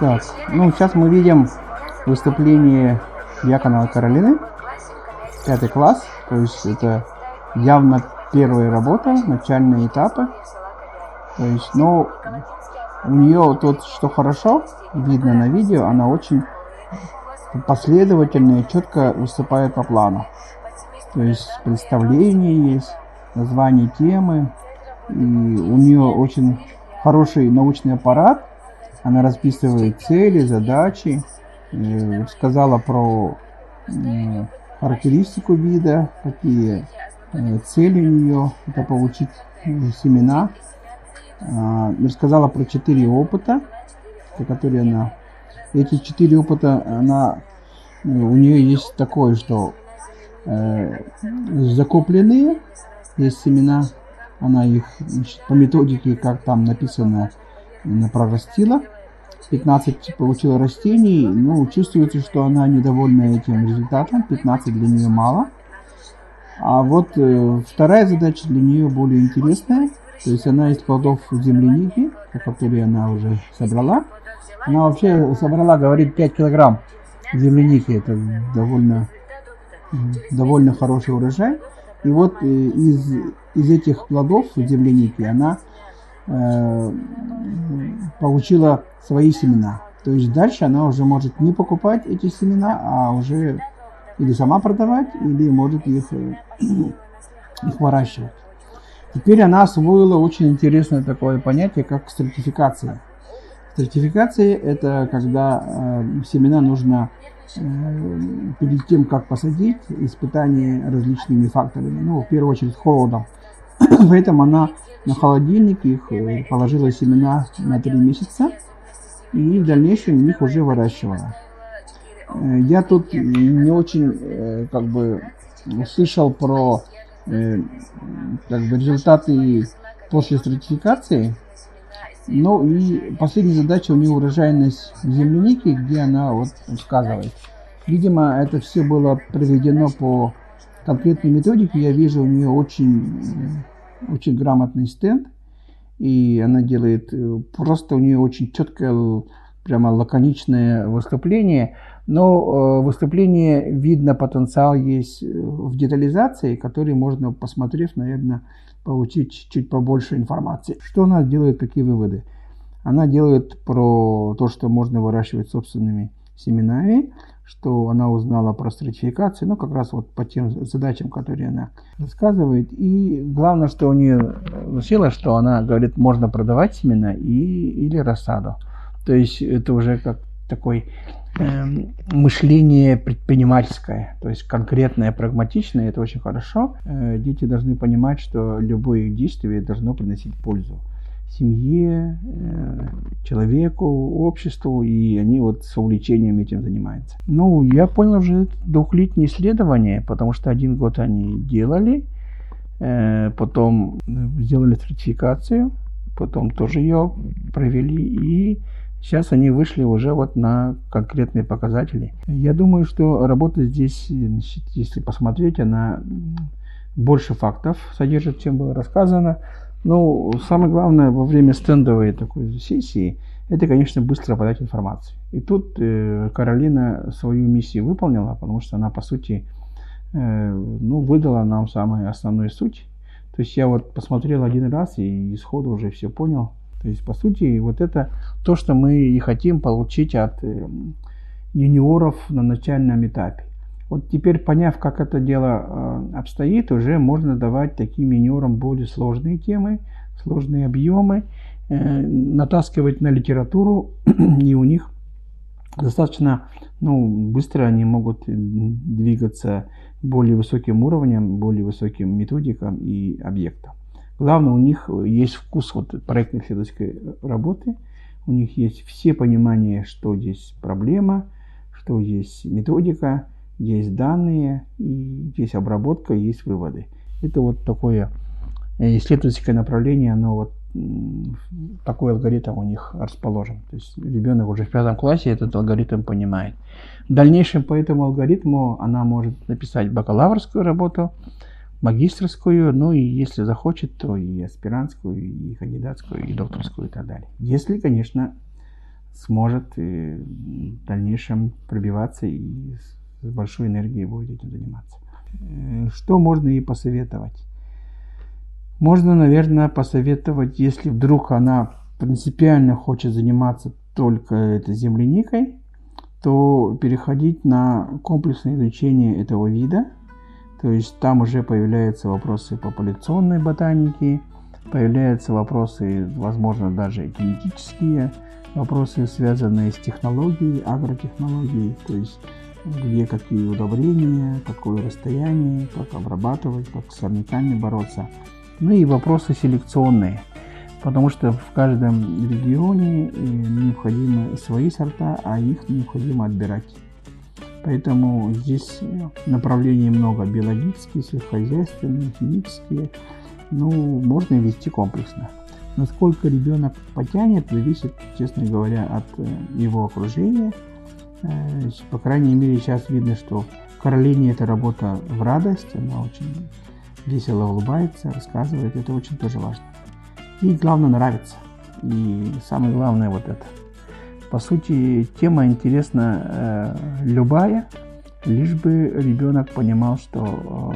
Так, ну сейчас мы видим выступление Дьяконова Каролины, 5 класс, то есть это явно первая работа, начальные этапы. То есть, ну, у нее тут, что хорошо, видно на видео, она очень последовательно и четко выступает по плану. То есть представление есть, название темы, и у нее очень хороший научный аппарат. Она расписывает цели, задачи, сказала про характеристику вида, какие цели у нее, это получить семена. Рассказала про 4 опыта, которые она... Эти 4 опыта, у нее есть такое, что закупленные есть семена, она их, значит, по методике, как там написано, прорастила. 15 получила растений, но чувствуется, что она недовольна этим результатом. 15 для нее мало. А вот вторая задача для нее более интересная. То есть она из плодов земляники, которые она уже собрала. Она вообще собрала, говорит, 5 килограмм земляники. Это довольно хороший урожай. И вот из этих плодов земляники она получила свои семена. То есть дальше она уже может не покупать эти семена, а уже или сама продавать, или может их выращивать. Теперь она освоила очень интересное такое понятие, как стратификация. Стратификация – это когда семена нужно перед тем, как посадить, испытание различными факторами. Ну, в первую очередь, холодом. Поэтому она на холодильник их положила семена на 3 месяца и в дальнейшем их уже выращивала. Я тут не очень слышал про результаты после стратификации. Ну и последняя задача у нее урожайность земляники, где она вот сказывает. Видимо, это все было проведено по конкретной методике. Я вижу у нее очень грамотный стенд, и она делает, просто у нее очень четкое, прямо лаконичное выступление, но выступление, видно, потенциал есть в детализации, который можно, посмотрев, наверное, получить чуть побольше информации. Что она делает, какие выводы? Она делает про то, что можно выращивать собственными семенами, что она узнала про стратификацию, ну, как раз вот по тем задачам, которые она рассказывает. И главное, что у нее сила, что она говорит, можно продавать семена или рассаду. То есть это уже как такое мышление предпринимательское, то есть конкретное, прагматичное, это очень хорошо. Дети должны понимать, что любое их действие должно приносить пользу семье, человеку, обществу, и они вот с увлечением этим занимаются. Ну, я понял уже 2-летнее исследование, потому что 1 год они делали, потом сделали стратификацию, потом тоже ее провели, и сейчас они вышли уже вот на конкретные показатели. Я думаю, что работа здесь, значит, если посмотреть, она больше фактов содержит, чем было рассказано. Но самое главное во время стендовой такой сессии, это, конечно, быстро подать информацию. И тут Каролина свою миссию выполнила, потому что она, по сути, выдала нам самую основную суть. То есть я вот посмотрел 1 раз и сходу уже все понял. То есть, по сути, вот это то, что мы и хотим получить от юниоров на начальном этапе. Вот теперь, поняв, как это дело обстоит, уже можно давать таким юниорам более сложные темы, сложные объемы, натаскивать на литературу, и у них достаточно быстро они могут двигаться более высоким уровнем, более высоким методикам и объектам. Главное, у них есть вкус вот проектной исследовательской работы, у них есть все понимания, что здесь проблема, что есть методика, есть данные, и есть обработка, есть выводы. Это вот такое исследовательское направление, оно вот такой алгоритм у них расположен. То есть ребенок уже в 5 классе этот алгоритм понимает. В дальнейшем по этому алгоритму она может написать бакалаврскую работу, магистерскую, ну и если захочет, то и аспирантскую, и кандидатскую, и докторскую, и так далее. Если, конечно, сможет в дальнейшем пробиваться и с большой энергией будет этим заниматься. Что можно ей посоветовать? Можно, наверное, посоветовать, если вдруг она принципиально хочет заниматься только этой земляникой, то переходить на комплексное изучение этого вида. То есть там уже появляются вопросы популяционной ботаники, появляются вопросы, возможно, даже генетические, вопросы, связанные с технологией, агротехнологией, то есть где какие удобрения, какое расстояние, как обрабатывать, как с сорняками бороться. Ну и вопросы селекционные, потому что в каждом регионе необходимы свои сорта, а их необходимо отбирать. Поэтому здесь направлений много: биологические, сельскохозяйственные, химические. Можно вести комплексно. Насколько ребенок потянет, зависит, честно говоря, от его окружения. По крайней мере, сейчас видно, что Каролине эта работа в радость, она очень весело улыбается, рассказывает, это очень тоже важно. И главное, нравится. И самое главное вот это. По сути, тема интересна любая, лишь бы ребенок понимал, что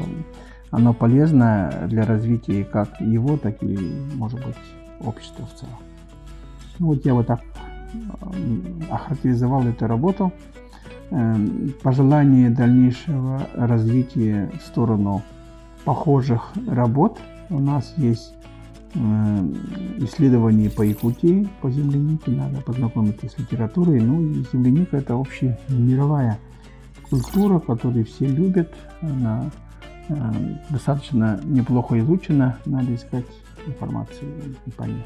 оно полезно для развития как его, так и, может быть, общества в целом. Вот я вот так охарактеризовал эту работу. Пожелание дальнейшего развития в сторону похожих работ. У нас есть исследования по Якутии, по землянике, надо познакомиться с литературой. И земляника — это общемировая культура, которую все любят, она достаточно неплохо изучена, надо искать информацию по ней.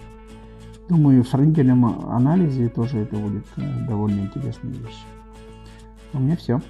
Думаю, в сравнительном анализе тоже это будет довольно интересная вещь. У меня все.